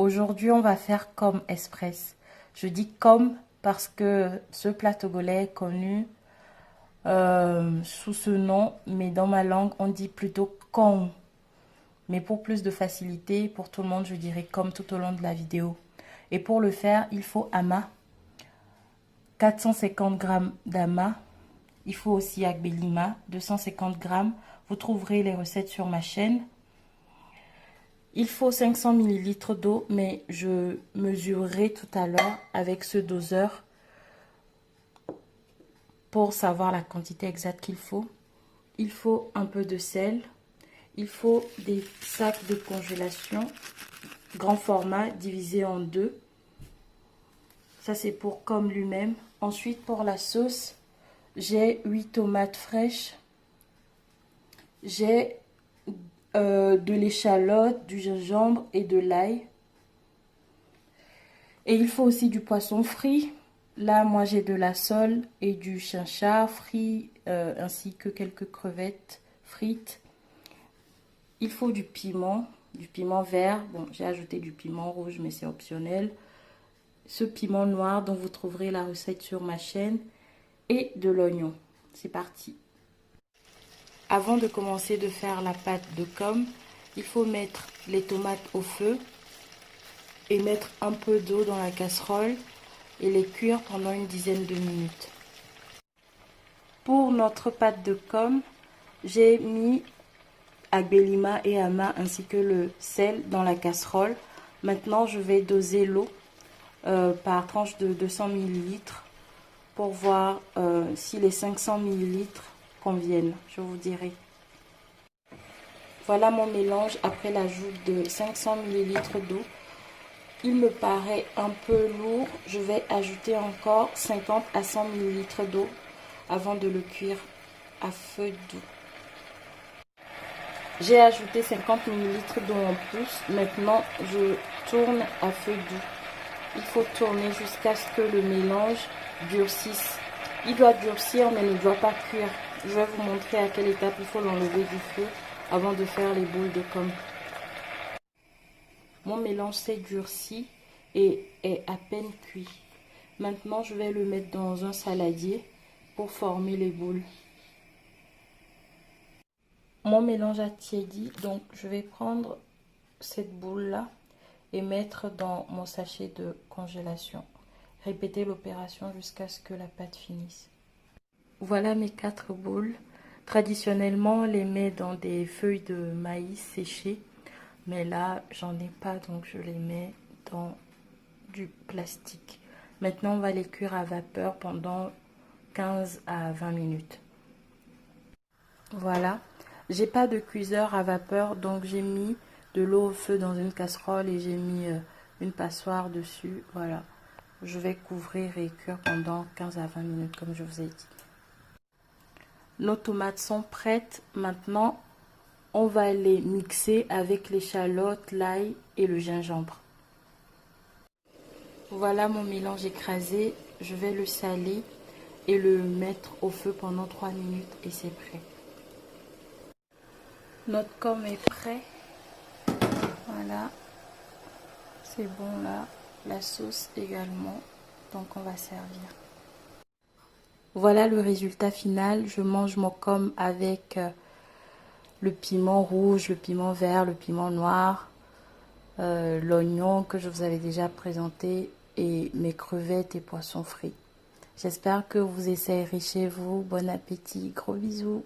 Aujourd'hui, on va faire comme express. Je dis comme parce que ce plat togolais est connu sous ce nom, mais dans ma langue, on dit plutôt comme. Mais pour plus de facilité, pour tout le monde, je dirais comme tout au long de la vidéo. Et pour le faire, il faut ama, 450 g d'ama. Il faut aussi agbelima, 250 g. Vous trouverez les recettes sur ma chaîne. Il faut 500 ml d'eau, mais je mesurerai tout à l'heure avec ce doseur pour savoir la quantité exacte qu'il faut. Il faut un peu de sel. Il faut des sacs de congélation grand format divisé en deux. Ça, c'est pour comme lui-même. Ensuite, pour la sauce, j'ai 8 tomates fraîches. J'ai de l'échalote, du gingembre et de l'ail. Et il faut aussi du poisson frit. Là, moi, j'ai de la sole et du chinchard frit, ainsi que quelques crevettes frites. Il faut du piment vert. Bon, j'ai ajouté du piment rouge, mais c'est optionnel. Ce piment noir dont vous trouverez la recette sur ma chaîne. Et de l'oignon. C'est parti. Avant de commencer de faire la pâte de com, il faut mettre les tomates au feu et mettre un peu d'eau dans la casserole et les cuire pendant une dizaine de minutes. Pour notre pâte de com, j'ai mis agbelima et ama ainsi que le sel dans la casserole. Maintenant, je vais doser l'eau par tranche de 200 ml pour voir si les 500 ml conviennent, je vous dirai. Voilà mon mélange après l'ajout de 500 ml d'eau. Il me paraît un peu lourd. Je vais ajouter encore 50 à 100 ml d'eau avant de le cuire à feu doux. J'ai ajouté 50 ml d'eau en plus. Maintenant, je tourne à feu doux. Il faut tourner jusqu'à ce que le mélange durcisse. Il doit durcir mais ne doit pas cuire. Je vais vous montrer à quelle étape il faut l'enlever du feu avant de faire les boules de com. Mon mélange s'est durci et est à peine cuit. Maintenant, je vais le mettre dans un saladier pour former les boules. Mon mélange a tiédi, donc je vais prendre cette boule-là et mettre dans mon sachet de congélation. Répétez l'opération jusqu'à ce que la pâte finisse. Voilà mes 4 boules. Traditionnellement, on les met dans des feuilles de maïs séchées. Mais là, j'en ai pas, donc je les mets dans du plastique. Maintenant, on va les cuire à vapeur pendant 15 à 20 minutes. Voilà. J'ai pas de cuiseur à vapeur, donc j'ai mis de l'eau au feu dans une casserole et j'ai mis une passoire dessus. Voilà. Je vais couvrir et cuire pendant 15 à 20 minutes, comme je vous ai dit. Nos tomates sont prêtes. Maintenant, on va les mixer avec l'échalote, l'ail et le gingembre. Voilà mon mélange écrasé. Je vais le saler et le mettre au feu pendant 3 minutes et c'est prêt. Notre com est prêt. Voilà. C'est bon là. La sauce également. Donc on va servir. Voilà le résultat final. Je mange mon com avec le piment rouge, le piment vert, le piment noir, l'oignon que je vous avais déjà présenté et mes crevettes et poissons frits. J'espère que vous essayerez chez vous. Bon appétit, gros bisous.